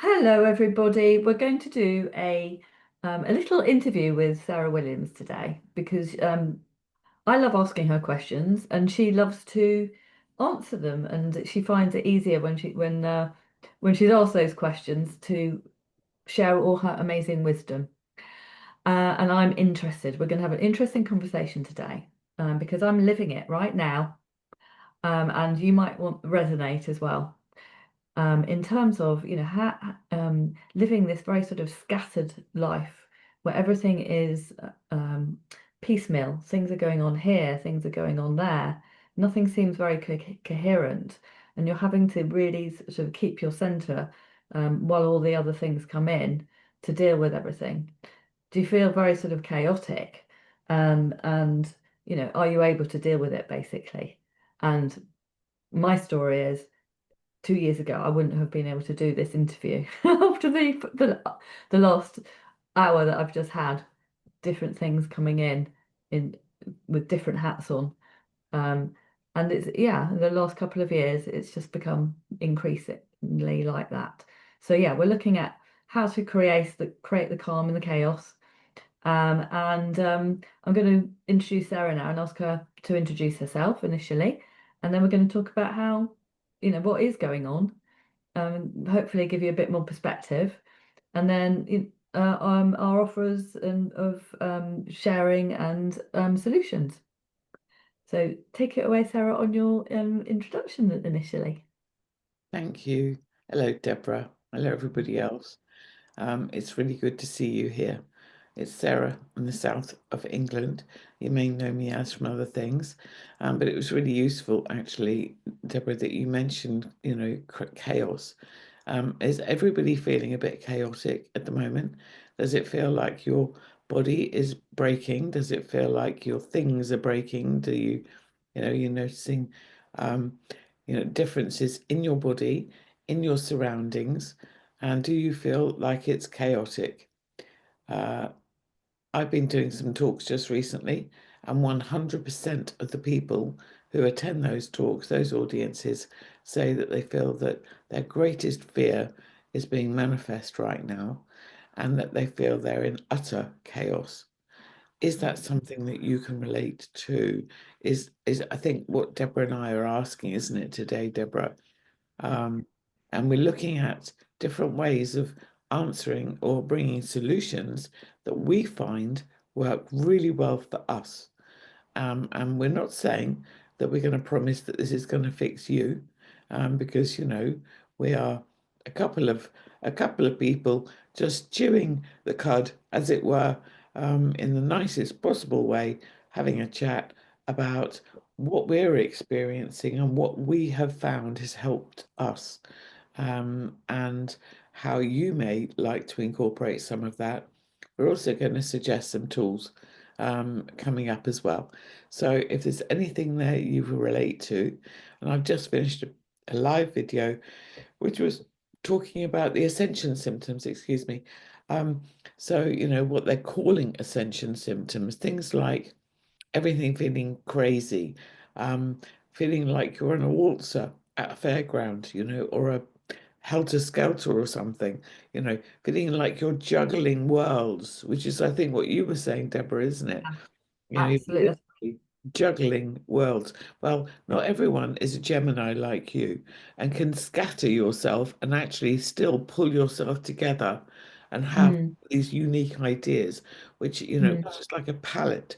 Hello, everybody. We're going to do a little interview with Sarah Williams today because I love asking her questions and she loves to answer them, and she finds it easier when she's asked those questions to share all her amazing wisdom. And I'm interested. We're going to have an interesting conversation today because I'm living it right now, and you might want resonate as well. In terms of, living this very sort of scattered life where everything is piecemeal. Things are going on here, things are going on there. Nothing seems very coherent, and you're having to really sort of keep your center while all the other things come in to deal with everything. Do you feel very sort of chaotic? And are you able to deal with it basically? And my story is 2 years ago, I wouldn't have been able to do this interview after the last hour that I've just had. Different things coming in with different hats on, um, and it's in the last couple of years, it's just become increasingly like that. So yeah, we're looking at how to create the calm in the chaos. And I'm going to introduce Sarah now and ask her to introduce herself initially, and then we're going to talk about how, what is going on, hopefully give you a bit more perspective, and then our offers and of sharing and solutions. So take it away, Sarah, on your introduction initially. Thank you. Hello, Deborah. Hello, everybody else. It's really good to see you here. It's Sarah in the south of England. You may know me as from other things, but it was really useful, actually, Deborah, that you mentioned, chaos. Is everybody feeling a bit chaotic at the moment? Does it feel like your body is breaking? Does it feel like your things are breaking? You're noticing, um, differences in your body, in your surroundings, and do you feel like it's chaotic? Uh, I've been doing some talks just recently, and 100% of the people who attend those talks, those audiences, say that they feel that their greatest fear is being manifest right now, and that they feel they're in utter chaos. Is that something that you can relate to? Is I think what Deborah and I are asking, isn't it, today, Deborah? Um, and we're looking at different ways of answering or bringing solutions that we find work really well for us. And we're not saying that we're going to promise that this is going to fix you, because we are a couple of people just chewing the cud, as it were, in the nicest possible way, having a chat about what we're experiencing and what we have found has helped us, and how you may like to incorporate some of that. We're also going to suggest some tools coming up as well. So if there's anything there you relate to, and I've just finished a live video which was talking about the ascension symptoms, excuse me. Um, so, what they're calling ascension symptoms, things like everything feeling crazy, um, feeling like you're on a waltzer at a fairground, or a helter-skelter or something, feeling like you're juggling worlds, which is, I think, what you were saying, Deborah, isn't it? You're Absolutely. literally juggling worlds. Well, not everyone is a Gemini like you and can scatter yourself and actually still pull yourself together and have Mm, these unique ideas, which, mm, it's just like a palette,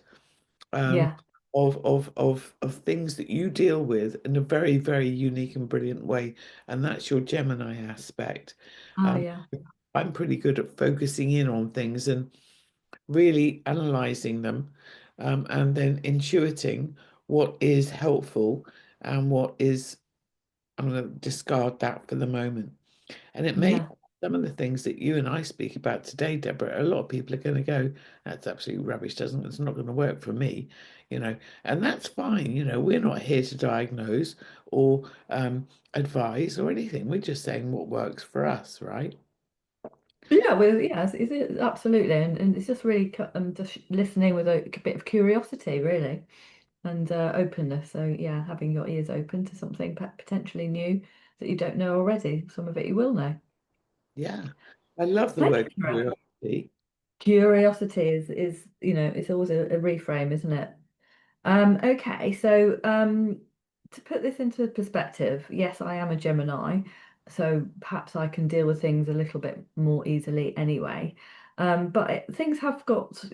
um, yeah. of things that you deal with in a very, very unique and brilliant way. And that's your Gemini aspect. Oh, Um, yeah. I'm pretty good at focusing in on things and really analyzing them, and then intuiting what is helpful and what is, I'm going to discard that for the moment. And it may, Yeah. some of the things that you and I speak about today, Deborah, a lot of people are going to go, that's absolutely rubbish, doesn't, it's not going to work for me, and that's fine. We're not here to diagnose or advise or anything. We're just saying what works for us, right? Yeah, well, yeah, absolutely, and it's just really just listening with a bit of curiosity, really, and openness. So yeah, having your ears open to something potentially new that you don't know already. Some of it you will know. Yeah. I love the Thank word you, Sarah. curiosity. Curiosity is it's always a reframe, isn't it? Okay, so to put this into perspective, yes, I am a Gemini, so perhaps I can deal with things a little bit more easily anyway. But things have got,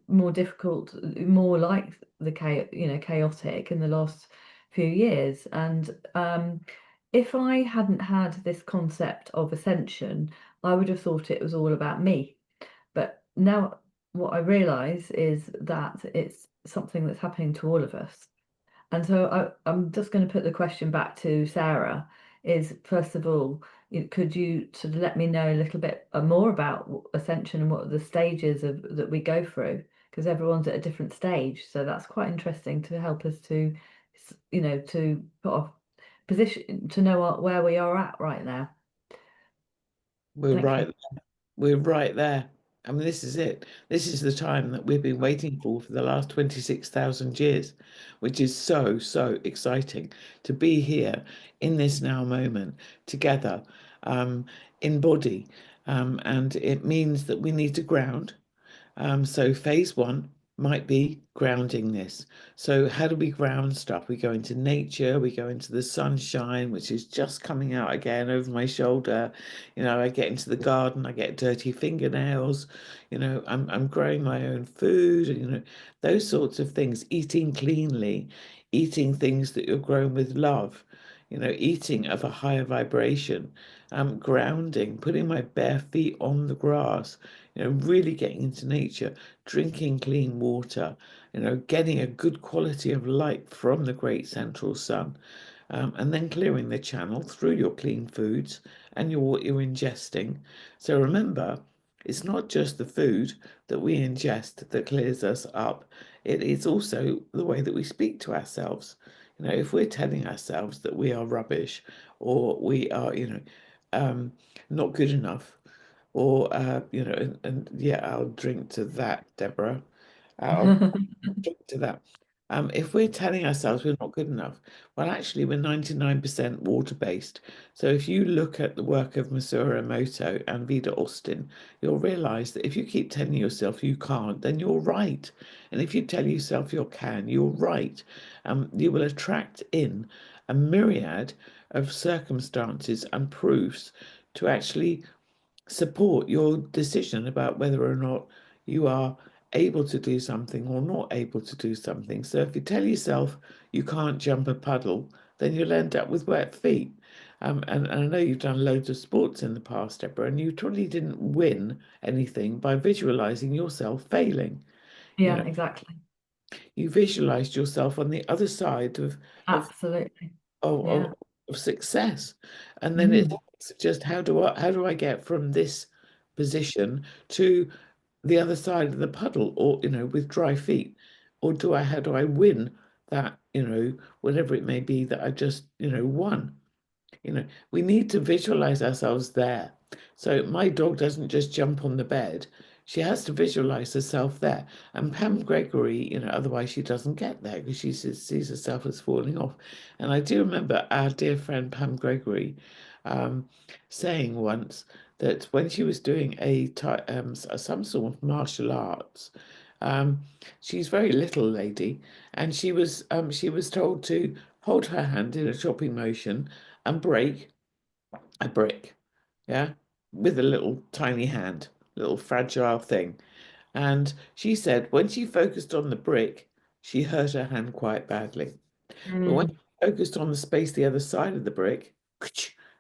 more difficult, more like the chaotic in the last few years. And if I hadn't had this concept of ascension, I would have thought it was all about me. But now what I realize is that it's something that's happening to all of us. And so I'm just going to put the question back to Sarah, is first of all, could you sort of let me know a little bit more about ascension and what are the stages of that we go through? Because everyone's at a different stage. So that's quite interesting to help us to, to put off position to know where we are at right now. We're Thank you. right. We're right there. I mean, this is it. This is the time that we've been waiting for the last 26,000 years, which is so, so exciting to be here in this now moment together, um, in body. And it means that we need to ground. So phase one might be grounding this. So how do we ground stuff? We go into nature, we go into the sunshine, which is just coming out again over my shoulder. I get into the garden, I get dirty fingernails, I'm growing my own food, those sorts of things, eating cleanly, eating things that you're grown with love. Eating of a higher vibration, grounding, putting my bare feet on the grass, really getting into nature, drinking clean water, getting a good quality of light from the great central sun, and then clearing the channel through your clean foods and what you're ingesting. So remember, it's not just the food that we ingest that clears us up. It is also the way that we speak to ourselves. If we're telling ourselves that we are rubbish or we are, um, not good enough, or and yeah, I'll drink to that, Deborah. I'll drink to that. If we're telling ourselves we're not good enough, well, actually, we're 99% water-based. So if you look at the work of Masaru Emoto and Vida Austin, you'll realize that if you keep telling yourself you can't, then you're right. And if you tell yourself you can, you're right. You will attract in a myriad of circumstances and proofs to actually support your decision about whether or not you are able to do something or not able to do something. So if you tell yourself you can't jump a puddle, then you'll end up with wet feet. And I know you've done loads of sports in the past, Deborah, and you probably didn't win anything by visualizing yourself failing. You Yeah, know, exactly. you visualized yourself on the other side of Absolutely. of, Yeah. of, of success. And then Mm. it's just how do I get from this position to the other side of the puddle, or with dry feet, or how do I win that, whatever it may be that I just won. We need to visualize ourselves there. So my dog doesn't just jump on the bed. She has to visualize herself there. And Pam Gregory, otherwise she doesn't get there because she sees herself as falling off. And I do remember our dear friend Pam Gregory um, saying once that when she was doing some sort of martial arts, um, she's a very little lady, and she was told to hold her hand in a chopping motion and break a brick, yeah, with a little tiny hand, little fragile thing. And she said when she focused on the brick, she hurt her hand quite badly. But when Mm. she focused on the space the other side of the brick,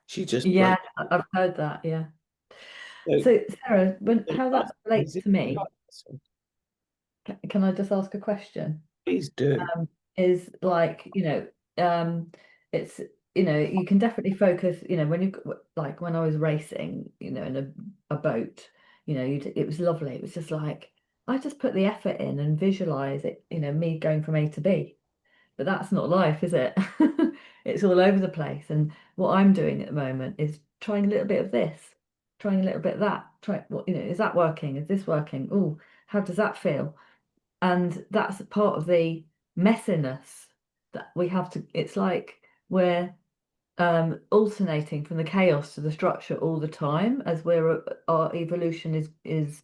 she just Yeah, broke. I've heard that. Yeah. So So, Sarah, the how that last thing relates is, to me, can I just ask a question? please do. Is like, it's, you can definitely focus, when like when I was racing, in a boat, it was lovely. It was just like, I just put the effort in and visualize it, me going from A to B. But that's not life, is it? It's all over the place. And what I'm doing at the moment is trying a little bit of this, trying a little bit of that. Try what, is that working? Is this working? Oh, how does that feel? And that's part of the messiness that we have to, it's like we're alternating from the chaos to the structure all the time as our evolution is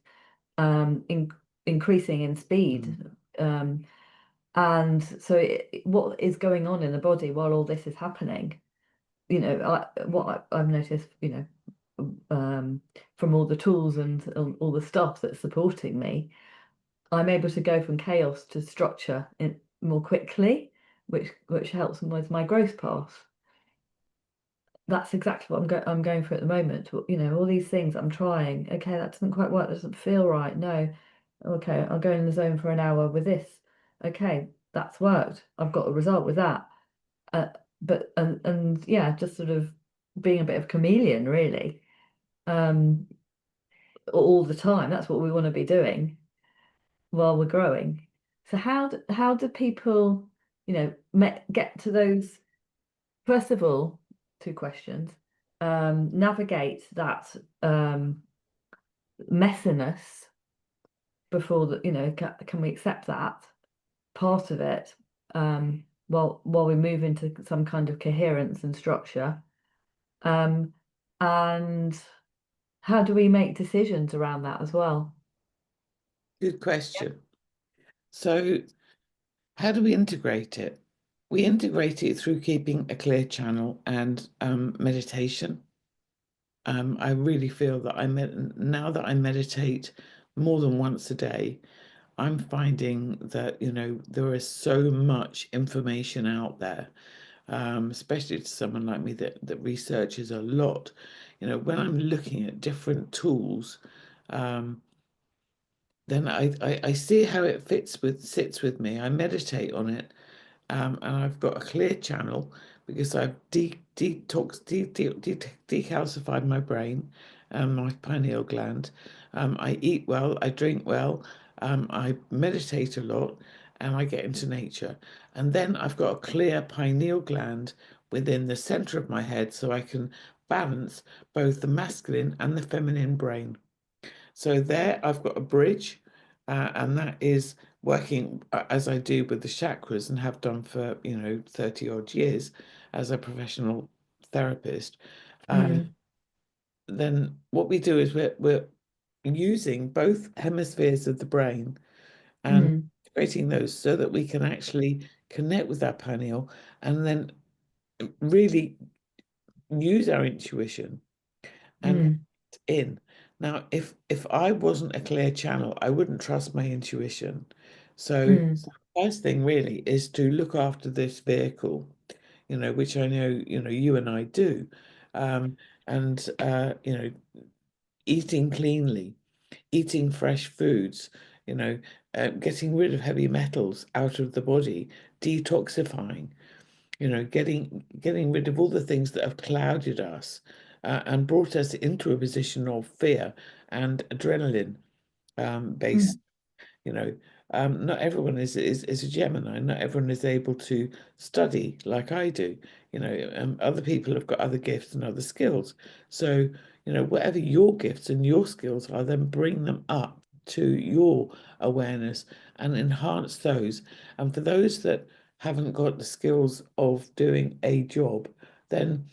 in, increasing in speed. Mm. And so what is going on in the body while all this is happening? I've noticed, from all the tools and all the stuff that's supporting me, I'm able to go from chaos to structure more quickly, which helps with my growth path. That's exactly what I'm going for at the moment. All these things I'm trying. Okay, that doesn't quite work. That doesn't feel right. No. Okay, I'll go in the zone for an hour with this. Okay, that's worked. I've got a result with that. Uh, but and yeah, just sort of being a bit of a chameleon, really, um, all the time. That's what we want to be doing while we're growing. So how do people, get to those? First of all, two questions. Navigate that messiness before that, can we accept that part of it, while we move into some kind of coherence and structure? Um, and how do we make decisions around that as well? Good question. So, how do we integrate it? We integrate it through keeping a clear channel and meditation. I really feel that now that I meditate more than once a day, I'm finding that, there is so much information out there, especially to someone like me that researches a lot. When I'm looking at different tools, um, then I see how it sits with me. I meditate on it, and I've got a clear channel because I've decalcified my brain and my pineal gland. I eat well, I drink well, I meditate a lot, and I get into nature. And then I've got a clear pineal gland within the center of my head so I can balance both the masculine and the feminine brain. So there I've got a bridge, and that is working as I do with the chakras and have done for, 30 odd years as a professional therapist. Mm, Then what we do is we're using both hemispheres of the brain and mm, creating those so that we can actually connect with our pineal and then really use our intuition and mm, in. Now, if I wasn't a clear channel, I wouldn't trust my intuition. So mm, first thing really is to look after this vehicle, which I know, you and I do. Um, and eating cleanly, eating fresh foods, you know, getting rid of heavy metals out of the body, detoxifying, getting rid of all the things that have clouded us, and brought us into a position of fear and adrenaline, based. mm. You know, not everyone is a Gemini. Not everyone is able to study like I do. Other people have got other gifts and other skills. So, whatever your gifts and your skills are, then bring them up to your awareness and enhance those. And for those that haven't got the skills of doing a job, then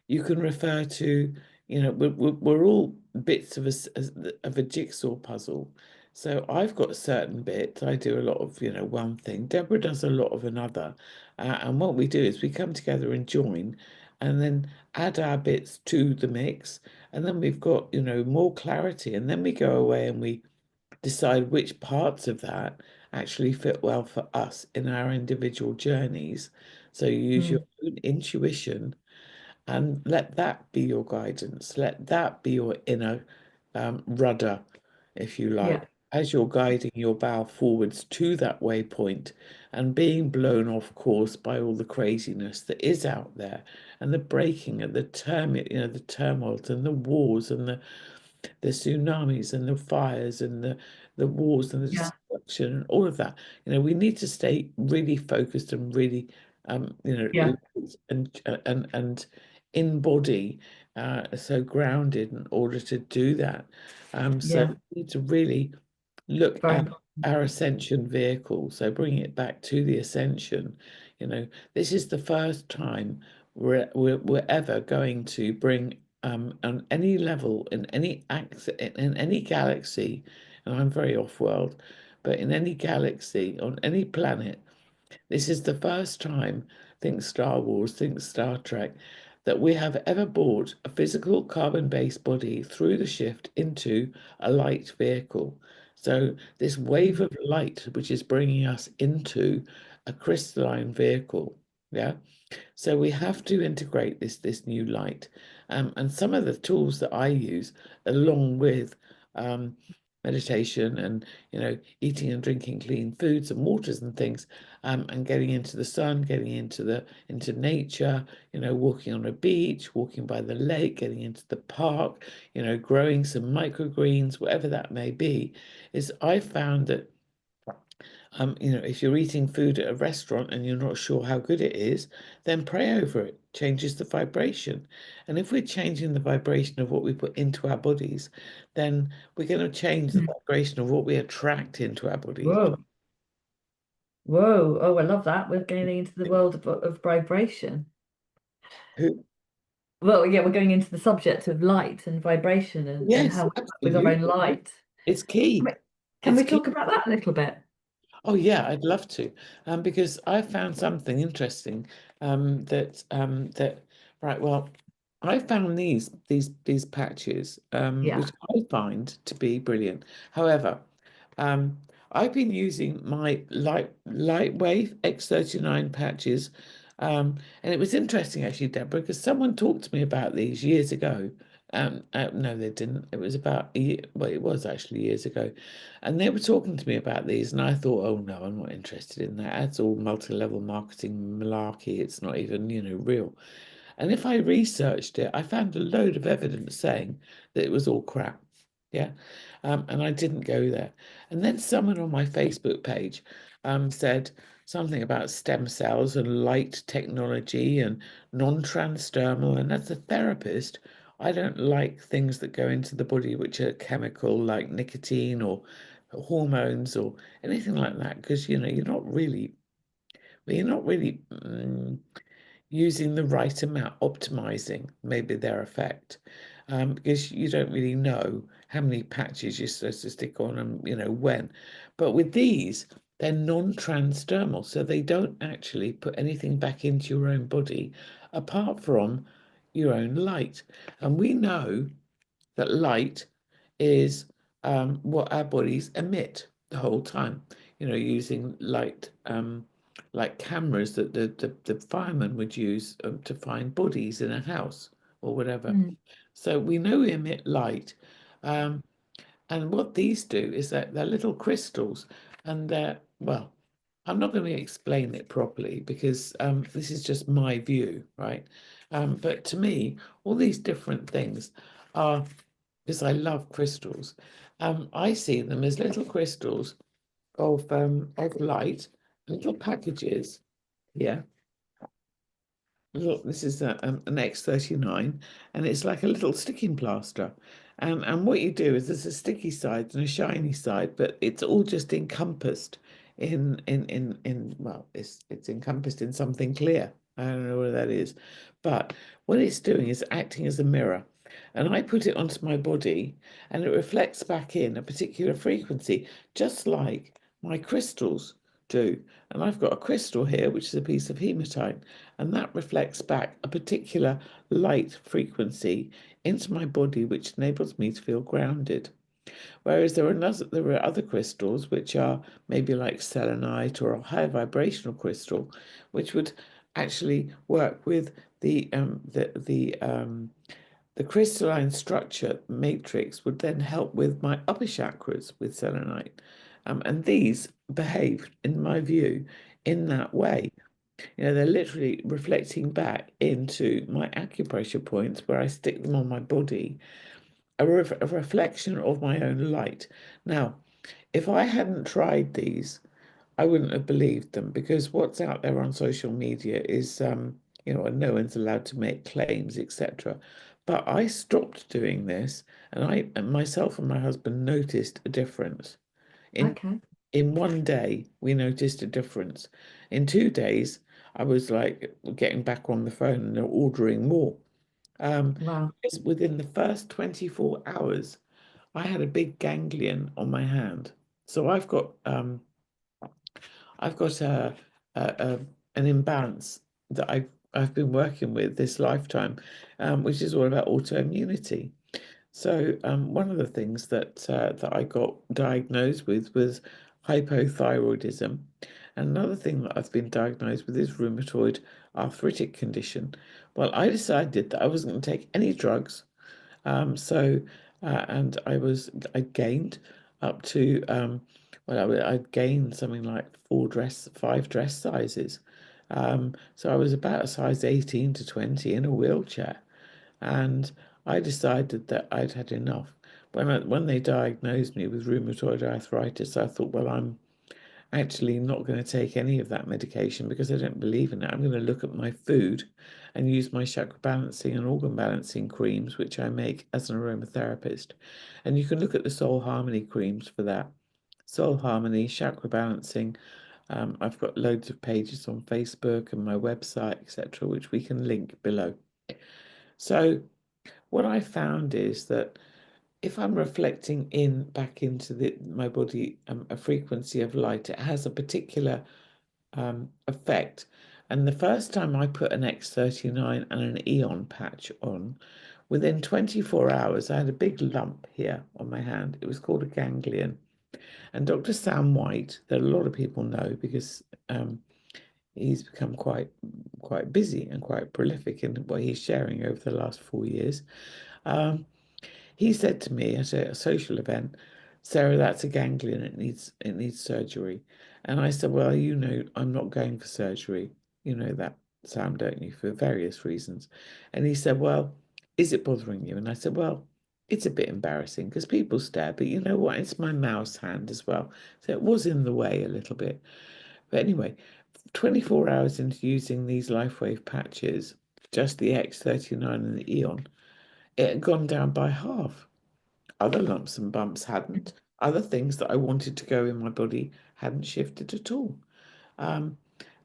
you can refer to, we're all bits of a jigsaw puzzle. So I've got certain bits. I do a lot of, one thing. Deborah does a lot of another. And what we do is we come together and join and then add our bits to the mix. And then we've got, more clarity. And then we go away and we decide which parts of that actually fit well for us in our individual journeys. So you use your Mm. own intuition and let that be your guidance. Let that be your inner, rudder, if you like, Yeah, as you're guiding your bow forwards to that waypoint and being blown off course by all the craziness that is out there and the breaking and the the turmoil and the wars and the tsunamis and the fires and the wars and the yeah, destruction and all of that. We need to stay really focused and really, yeah, and in body, so grounded in order to do that. So yeah. we need to really look Very at important. our ascension vehicle. So bring it back to the ascension. This is the first time we're ever going to bring on any level in any galaxy, and I'm very off-world, but in any galaxy on any planet, this is the first time, think Star Wars, think Star Trek, that we have ever brought a physical carbon-based body through the shift into a light vehicle. So this wave of light, which is bringing us into a crystalline vehicle, yeah. So we have to integrate this new light, and some of the tools that I use, along with um, meditation and eating and drinking clean foods and waters and things, and getting into the sun, getting into nature, walking on a beach, walking by the lake, getting into the park, growing some microgreens, whatever that may be, is I found that if you're eating food at a restaurant and you're not sure how good it is, then pray over it. Changes the vibration. And if we're changing the vibration of what we put into our bodies, then we're going to change the Mm. vibration of what we attract into our bodies. Whoa. Whoa. Oh, I love that. We're getting into the world of vibration. Who? Well, yeah, we're going into the subject of light and vibration and Yes, how we work with our own absolutely. light. It's Can key. we, can It's we key. talk about that a little bit? Oh yeah, I'd love to, because I found something interesting. That right. Well, I found these patches, Yeah. which I find to be brilliant. However, um, I've been using my lightwave X39 patches, and it was interesting actually, Deborah, because someone talked to me about these years ago. No, they didn't. It was about a year, well, it was actually years ago, and they were talking to me about these, and I thought, oh no, I'm not interested in that. That's all multi-level marketing malarkey. It's not even, real. And if I researched it, I found a load of evidence saying that it was all crap. Yeah. And I didn't go there. And then someone on my Facebook page said something about stem cells and light technology and non-transdermal. And as a therapist, I don't like things that go into the body which are chemical, like nicotine or hormones or anything like that, because you're not really using the right amount, optimizing maybe their effect, because you don't really know how many patches you're supposed to stick on and when. But with these, they're non-transdermal, so they don't actually put anything back into your own body apart from your own light. And we know that light is what our bodies emit the whole time, using light, like cameras that the firemen would use to find bodies in a house or whatever. Mm. So we know we emit light. Um, and what these do is that they're little crystals, and well, I'm not going to explain it properly because this is just my view, right? But to me, all these different things are, because I love crystals, I see them as little crystals of light, little packages. Yeah. Look, this is an X39, and it's like a little sticking plaster. And what you do is there's a sticky side and a shiny side, but it's all just encompassed in well, it's encompassed in something clear. I don't know what that is, but what it's doing is acting as a mirror. And I put it onto my body, and it reflects back in a particular frequency, just like my crystals do. And I've got a crystal here, which is a piece of hematite, and that reflects back a particular light frequency into my body, which enables me to feel grounded. Whereas there are other crystals which are maybe like selenite or a high vibrational crystal, which would actually work with the crystalline structure matrix would then help with my upper chakras with selenite. And these behave, in my view, in that way. They're literally reflecting back into my acupressure points where I stick them on my body, a reflection of my own light. Now, if I hadn't tried these, I wouldn't have believed them because what's out there on social media is, and no one's allowed to make claims, etc. But I stopped doing this, and and myself and my husband noticed a difference. In Okay. in one day, we noticed a difference. In 2 days, I was like getting back on the phone and ordering more. Wow. Because within the first 24 hours, I had a big ganglion on my hand. So I've got a an imbalance that I've been working with this lifetime, which is all about autoimmunity. So one of the things that I got diagnosed with was hypothyroidism, and another thing that I've been diagnosed with is rheumatoid arthritic condition. Well, I decided that I wasn't going to take any drugs. So and I gained up to well, I'd gained something like five dress sizes. So I was about a size 18 to 20 in a wheelchair, and I decided that I'd had enough. When they diagnosed me with rheumatoid arthritis, I thought, well, I'm actually not going to take any of that medication because I don't believe in it. I'm going to look at my food and use my chakra balancing and organ balancing creams, which I make as an aromatherapist. And you can look at the Soul Harmony creams for that. Soul Harmony, chakra balancing. I've got loads of pages on Facebook and my website, etc., which we can link below. So what I found is that if I'm reflecting back into my body a frequency of light, it has a particular effect. And the first time I put an X39 and an Eon patch on, within 24 hours, I had a big lump here on my hand. It was called a ganglion. And Dr. Sam White, that a lot of people know because he's become quite busy and quite prolific in what he's sharing over the last 4 years. Um, he said to me at a social event, Sarah, that's a ganglion. It needs surgery. And I said, well, I'm not going for surgery. You know that, Sam, don't you, for various reasons. And he said, well, is it bothering you? And I said, well, it's a bit embarrassing because people stare, but you know what? It's my mouse hand as well. So it was in the way a little bit. But anyway, 24 hours into using these LifeWave patches, just the X39 and the Eon, it had gone down by half. Other lumps and bumps hadn't. Other things that I wanted to go in my body hadn't shifted at all. Um,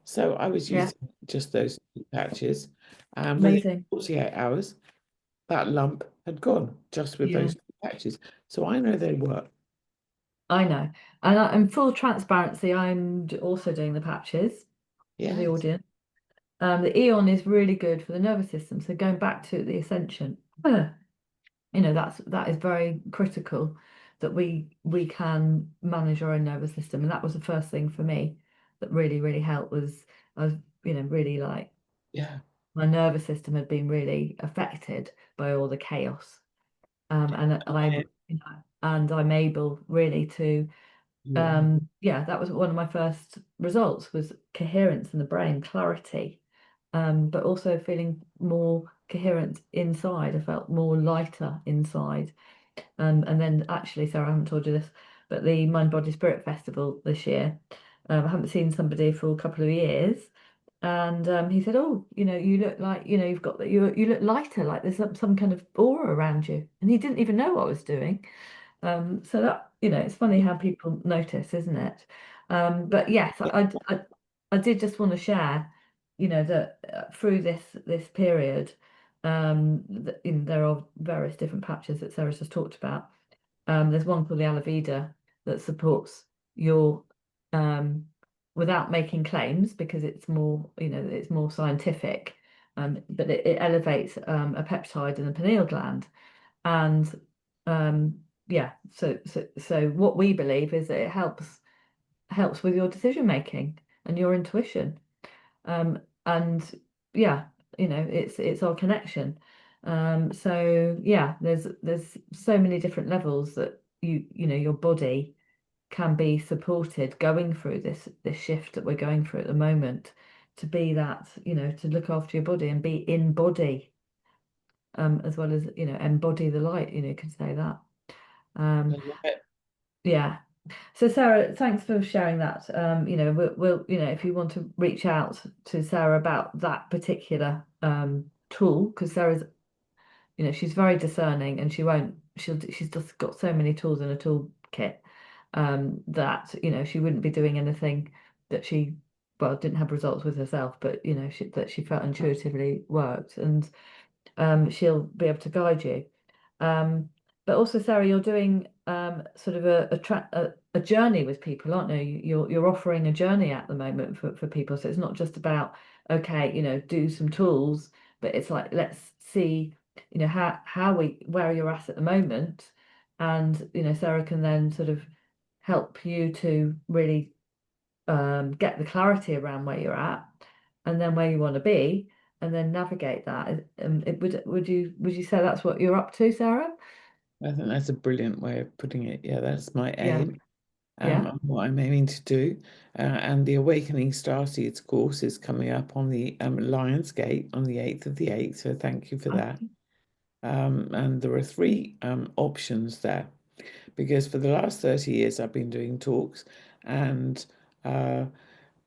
so I was Yeah. using just those two patches, and within Amazing. 48 hours, that lump had gone just with Yeah. those two patches. So I know they work. I know. And in full transparency, I'm also doing the patches for the Yes. audience. The Eon is really good for the nervous system. So going back to the ascension, that is very critical that we can manage our own nervous system. And that was the first thing for me that really, really helped was I was, really like Yeah. my nervous system had been really affected by all the chaos. And I, I'm able really to yeah. that was one of my first results was coherence in the brain, clarity, but also feeling more coherent inside. I felt more lighter inside. And then actually, Sarah, I haven't told you this, but the Mind Body Spirit Festival this year, I haven't seen somebody for a couple of years. And he said, "Oh, you look like, you've got that. You look lighter, like there's some kind of aura around you." And he didn't even know what I was doing. So that, it's funny how people notice, isn't it? But yes, I did just want to share, that through this period, there are various different patches that Sarah's just talked about. There's one called the Alavida that supports your without making claims because it's more scientific, but it elevates a peptide in the pineal gland. And yeah, so what we believe is that it helps with your decision making and your intuition. And yeah, it's our connection. So yeah, there's so many different levels that your body can be supported going through this shift that we're going through at the moment, to be that, to look after your body and be in body, as well as, embody the light, you could say that. I Um, love it. yeah. So Sarah, thanks for sharing that. We'll if you want to reach out to Sarah about that particular tool, because Sarah's, she's very discerning and she's just got so many tools in a toolkit, that she wouldn't be doing anything that she well, didn't have results with herself, but that she felt intuitively worked, and she'll be able to guide you. Um, but also, Sarah, you're doing sort of a journey with people, aren't you? You're offering a journey at the moment for people. So it's not just about, okay, do some tools, but it's like, let's see, how where you're at the moment. And, Sarah can then sort of help you to really get the clarity around where you're at and then where you want to be and then navigate that. Would you say that's what you're up to, Sarah? I think that's a brilliant way of putting it. Yeah, that's my Yeah, aim, yeah. and what I'm aiming to do. And the Awakening Starseeds course is coming up on the Lionsgate on the 8th of the 8th. So thank you for that. Okay. And there are three options there, because for the last 30 years I've been doing talks, and uh,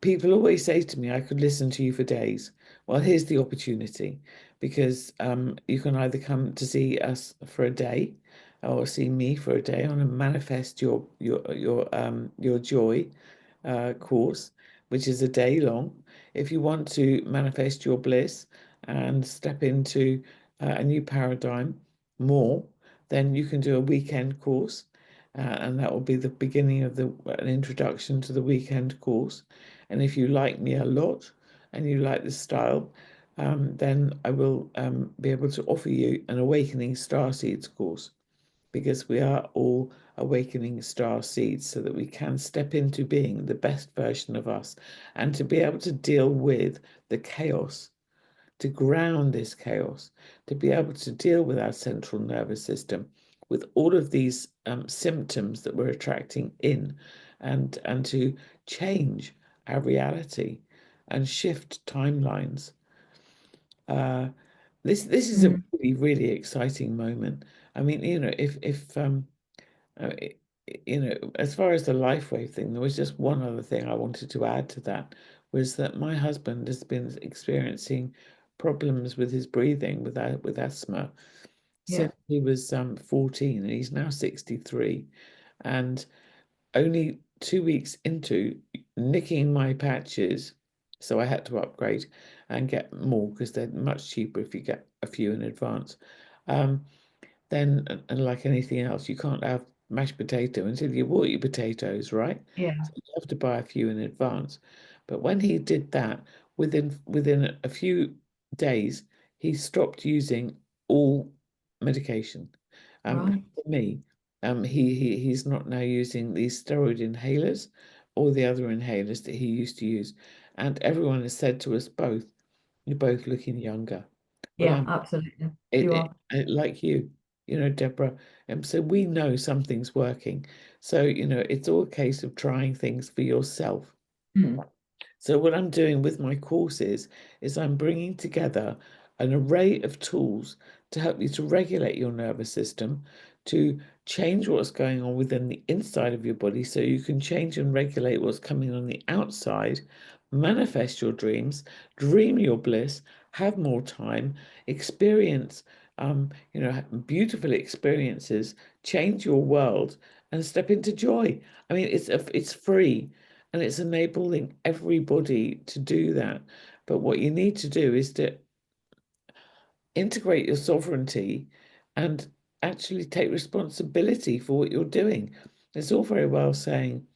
people always say to me, I could listen to you for days. Well, here's the opportunity, because you can either come to see us for a day or see me for a day on a manifest your joy course, which is a day long. If you want to manifest your bliss and step into a new paradigm more, then you can do a weekend course. And that will be the beginning of an introduction to the weekend course. And if you like me a lot and you like the style, then I will be able to offer you an Awakening Starseeds course, because we are all awakening star seeds so that we can step into being the best version of us and to be able to deal with the chaos, to ground this chaos, to be able to deal with our central nervous system, with all of these symptoms that we're attracting in, and to change our reality and shift timelines. Uh, this is a Mm, really, really exciting moment. I mean, uh, it- as far as the life wave thing, there was just one other thing I wanted to add to that, was that my husband has been experiencing problems with his breathing with asthma yeah, since he was 14, and he's now 63. And only 2 weeks into nicking my patches, so I had to upgrade and get more because they're much cheaper if you get a few in advance. Um, then, and like anything else, you can't have mashed potato until you bought your potatoes, right? yeah. So you have to buy a few in advance. But when he did that, within a few days, he stopped using all medication. Right. For me, he's not now using these steroid inhalers or the other inhalers that he used to use. And everyone has said to us both, "You're both looking younger." Well, Yeah, absolutely. it, You it, are. it like Deborah. So we know something's working. So, it's all a case of trying things for yourself. Mm, So what I'm doing with my courses is I'm bringing together an array of tools to help you to regulate your nervous system, to change what's going on within the inside of your body so you can change and regulate what's coming on the outside, manifest your dreams, dream your bliss, have more time, experience beautiful experiences, change your world and step into joy. I mean, it's free. And it's enabling everybody to do that. But what you need to do is to integrate your sovereignty and actually take responsibility for what you're doing. It's all very well saying,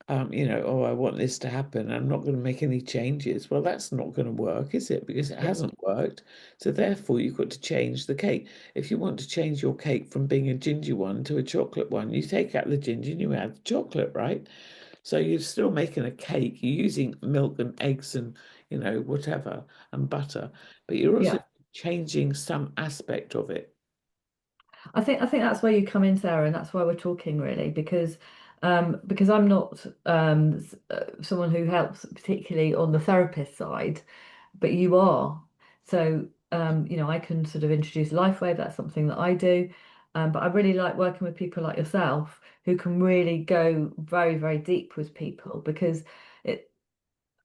oh, I want this to happen. I'm not going to make any changes. Well, that's not going to work, is it? Because it yeah, hasn't worked. So therefore, you've got to change the cake. If you want to change your cake from being a ginger one to a chocolate one, you take out the ginger and you add the chocolate, right? So you're still making a cake. You're using milk and eggs and, whatever, and butter, but you're also yeah. changing some aspect of it. I think that's where you come in, Sarah, and that's why we're talking really, because I'm not someone who helps particularly on the therapist side, but you are. So I can sort of introduce LifeWave. That's something that I do. But I really like working with people like yourself who can really go very, very deep with people because it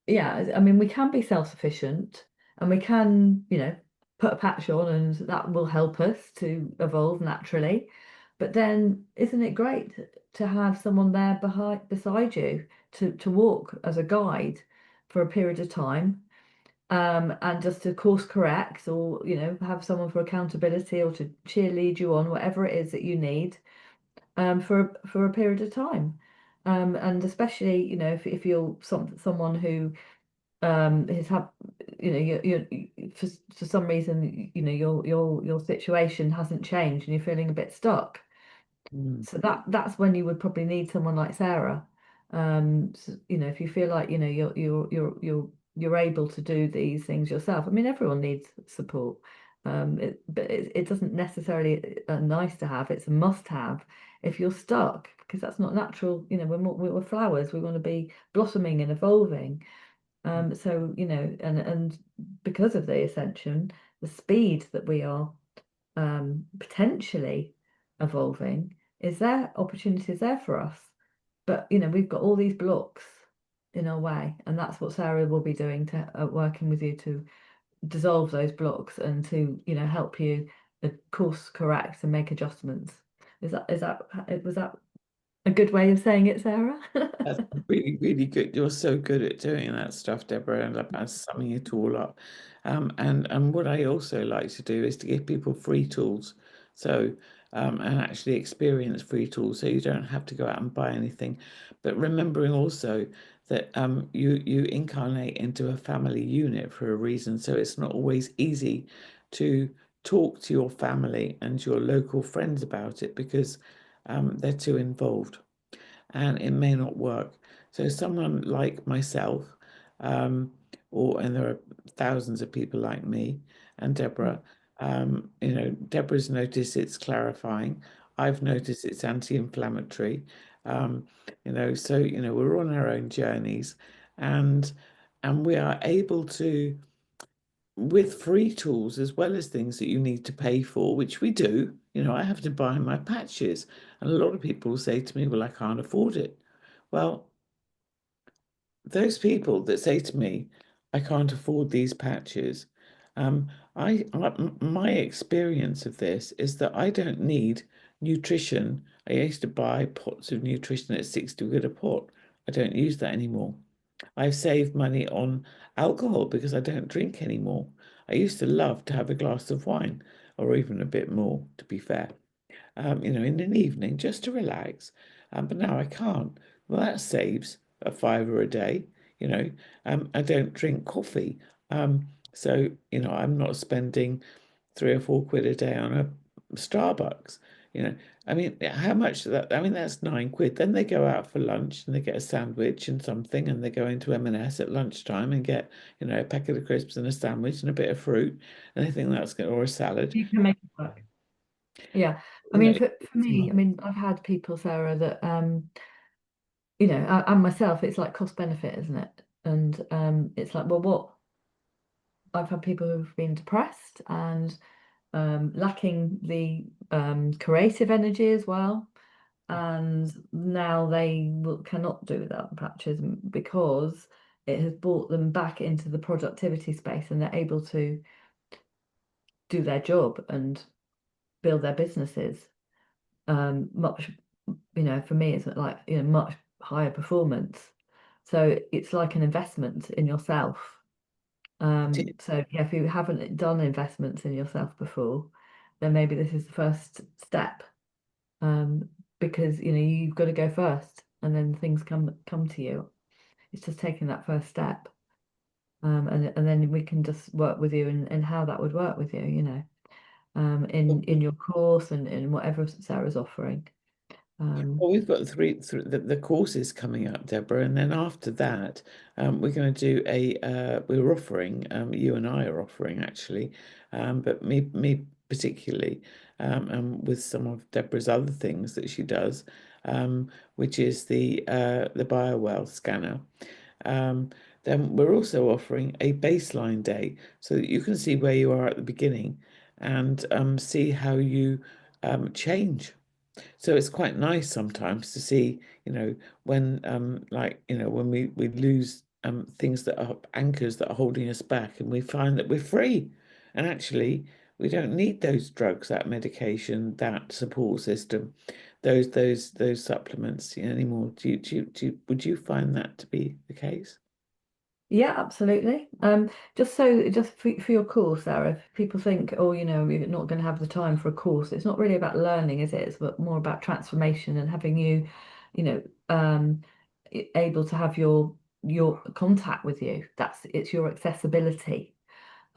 yeah, I mean, we can be self-sufficient and we can, put a patch on and that will help us to evolve naturally. But then isn't it great to have someone there beside you to walk as a guide? for a period of time, and just to course correct, or have someone for accountability or to cheerlead you on, whatever it is that you need, for a period of time. And especially, if you're someone who has had, for some reason, your situation hasn't changed and you're feeling a bit stuck. Mm. So that's when you would probably need someone like Sarah. So, if you feel like, you're able to do these things yourself. I mean, everyone needs support. But it doesn't necessarily nice to have, it's a must have if you're stuck, because that's not natural. We're flowers, we want to be blossoming and evolving. So, and because of the ascension, the speed that we are potentially evolving, is there opportunities there for us? But we've got all these blocks in our way, and that's what Sarah will be doing, to working with you to dissolve those blocks and to help you course correct and make adjustments. Was that a good way of saying it, Sarah? That's really, really good. You're so good at doing that stuff, Deborah, and about summing it all up. And what I also like to do is to give people free tools. So and actually experience free tools, so you don't have to go out and buy anything. But remembering also that you incarnate into a family unit for a reason. So it's not always easy to talk to your family and your local friends about it, because they're too involved and it may not work. So someone like myself, um, and there are thousands of people like me and Deborah, Deborah's noticed it's clarifying. I've noticed it's anti-inflammatory. Um, we're on our own journeys, and we are able to, with free tools as well as things that you need to pay for, which we do. I have to buy my patches, and a lot of people say to me, well, I can't afford it. Well, those people that say to me, I can't afford these patches, um, my experience of this is that I don't need nutrition. I used to buy pots of nutrition at 60 quid a pot. I don't use that anymore. I've saved money on alcohol because I don't drink anymore. I used to love to have a glass of wine, or even a bit more, to be fair, in an evening just to relax. But now I can't. Well, that saves a fiver a day. I don't drink coffee. So, I'm not spending 3 or 4 quid a day on a Starbucks. You know, I mean, how much that? I mean, that's 9 quid. Then they go out for lunch and they get a sandwich and something, and they go into M&S at lunchtime and get, a packet of crisps and a sandwich and a bit of fruit, and they think that's good, or a salad. You can make it work. Yeah. I You know, mean, for me, I mean, I've had people, Sarah, that and myself, it's like cost benefit, isn't it? And it's like, well, what I've had people who've been depressed and lacking the creative energy as well. And now they cannot do without the patches, because it has brought them back into the productivity space, and they're able to do their job and build their businesses much, for me, it's like, much higher performance. So it's like an investment in yourself. So yeah, if you haven't done investments in yourself before, then maybe this is the first step. Um, because you've got to go first, and then things come to you. It's just taking that first step. And then we can just work with you, and how that would work with you, in your course and in whatever Sarah's offering. Well, we've got the courses coming up, Deborah, and then after that, we're going to do we're offering, you and I are offering actually, but me particularly, and with some of Deborah's other things that she does, which is the BioWell scanner. Um, then we're also offering a baseline day so that you can see where you are at the beginning, and see how you change. So it's quite nice sometimes to see, when when we lose things that are anchors that are holding us back, and we find that we're free. And actually we don't need those drugs, that medication, that support system, those supplements anymore. Would you find that to be the case? Yeah, absolutely. Just for your course, Sarah, if people think, oh, you're not going to have the time for a course, it's not really about learning, is it? It's more about transformation and having you, you know, able to have your contact with you. It's your accessibility.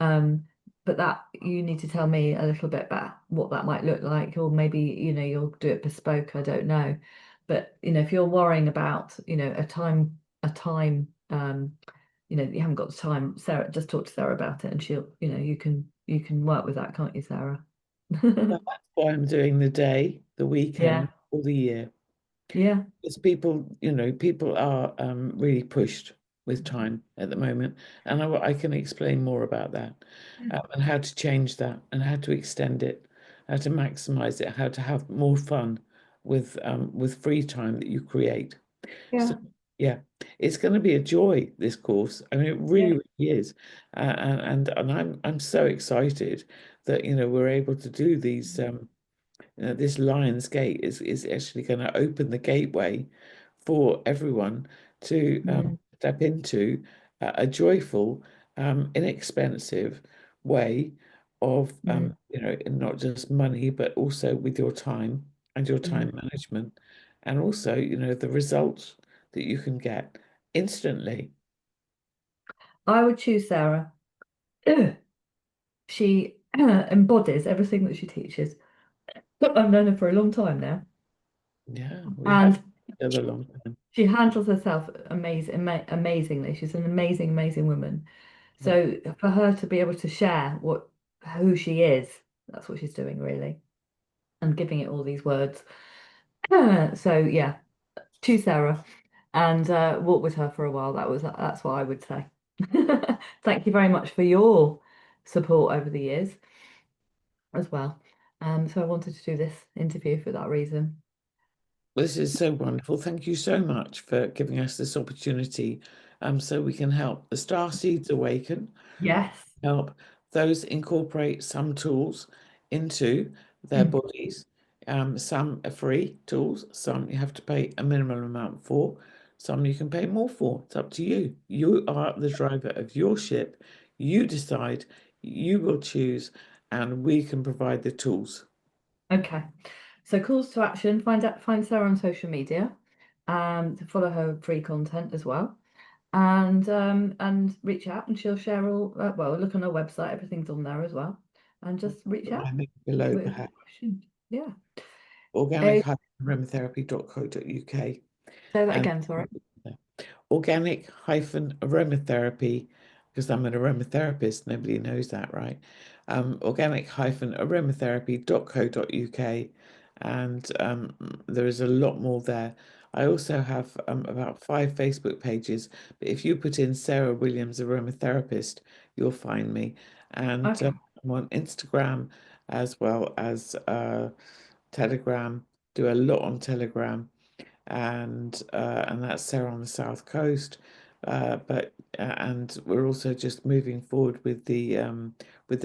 Um, but that you need to tell me a little bit about what that might look like, or maybe, you'll do it bespoke, I don't know. But, if you're worrying about, you haven't got the time, Sarah, just talk to Sarah about it and she'll, you can work with that, can't you, Sarah? Well, that's why I'm doing the day, the weekend, Yeah, or the year. yeah, It's people, people are really pushed with time at the moment, and I can explain more about that, and how to change that, and how to extend it, how to maximize it, how to have more fun with free time that you create. So yeah, yeah, it's going to be a joy, this course. I mean, it really, yeah. really is, and I'm so excited that we're able to do these. This Lion's Gate is actually going to open the gateway for everyone to Mm, step into a joyful, inexpensive way of, mm, not just money, but also with your time and your time mm. management, and also, the results that you can get instantly. I would choose Sarah. She embodies everything that she teaches. I've known her for a long time now, Yeah, we have and the other long time. she handles herself amazingly. She's an amazing, amazing woman. Yeah. So for her to be able to share who she is, that's what she's doing really, and giving it all these words. So yeah, choose Sarah and walk with her for a while. That's what I would say. Thank you very much for your support over the years as well. So I wanted to do this interview for that reason. This is so wonderful. Thank you so much for giving us this opportunity, so we can help the star seeds awaken, Yes. help those incorporate some tools into their Mm, bodies. Some are free tools, some you have to pay a minimum amount for, some you can pay more for. It's up to you. You are the driver of your ship. You decide, you will choose, and we can provide the tools. okay. So calls to action, find Sarah on social media, to follow her free content as well. And reach out and she'll share all well, look on her website, everything's on there as well. And just reach Put out my link below, with perhaps. questions. Yeah. Uh, Organic-aromatherapy.co.uk. say that And again, sorry. organic-aromatherapy, because I'm an aromatherapist, nobody knows that, right? Organic-aromatherapy.co.uk, and there is a lot more there. I also have about 5 Facebook pages, but if you put in Sarah Williams aromatherapist, you'll find me. And Okay. I'm on Instagram as well as Telegram, do a lot on Telegram, and that's Sarah on the South Coast. But and we're also just moving forward with the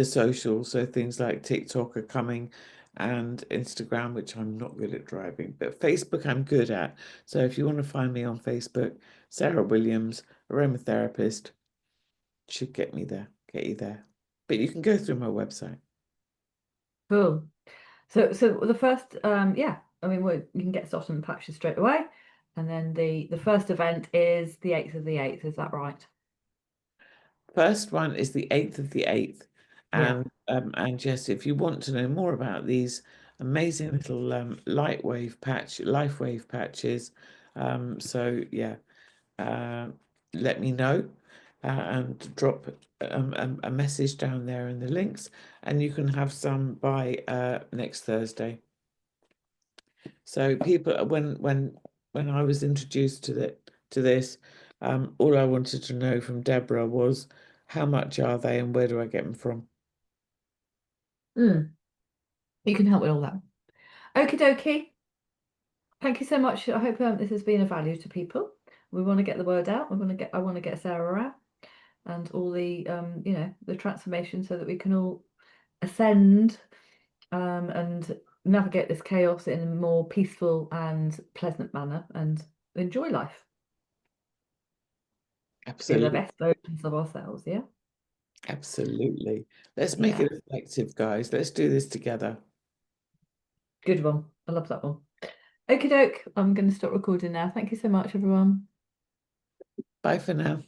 socials, so things like TikTok are coming, and Instagram, which I'm not good at driving, but Facebook I'm good at. So if you want to find me on Facebook, Sarah Williams, aromatherapist, should get me there, get you there. But you can go through my website. Cool. So the first yeah, I mean you can get started on the patches straight away. And then the first event is the 8th of the 8th, is that right? First one is the 8th of the 8th. Yeah. And yes, if you want to know more about these amazing little life wave patches, so yeah, uh, let me know, and drop a message down there in the links, and you can have some by next Thursday. So people, when I was introduced to this, all I wanted to know from Deborah was how much are they and where do I get them from? Mm, you can help with all that. Okie dokie. Thank you so much. I hope this has been of value to people. We want to get the word out. I want to get Sarah out and all the the transformation so that we can all ascend and navigate this chaos in a more peaceful and pleasant manner and enjoy life. Be the Absolutely. best versions of ourselves, yeah? Absolutely. Let's make Yeah, it effective, guys. Let's do this together. good one. I love that one. Okie doke, I'm going to stop recording now. Thank you so much, everyone. Bye for now.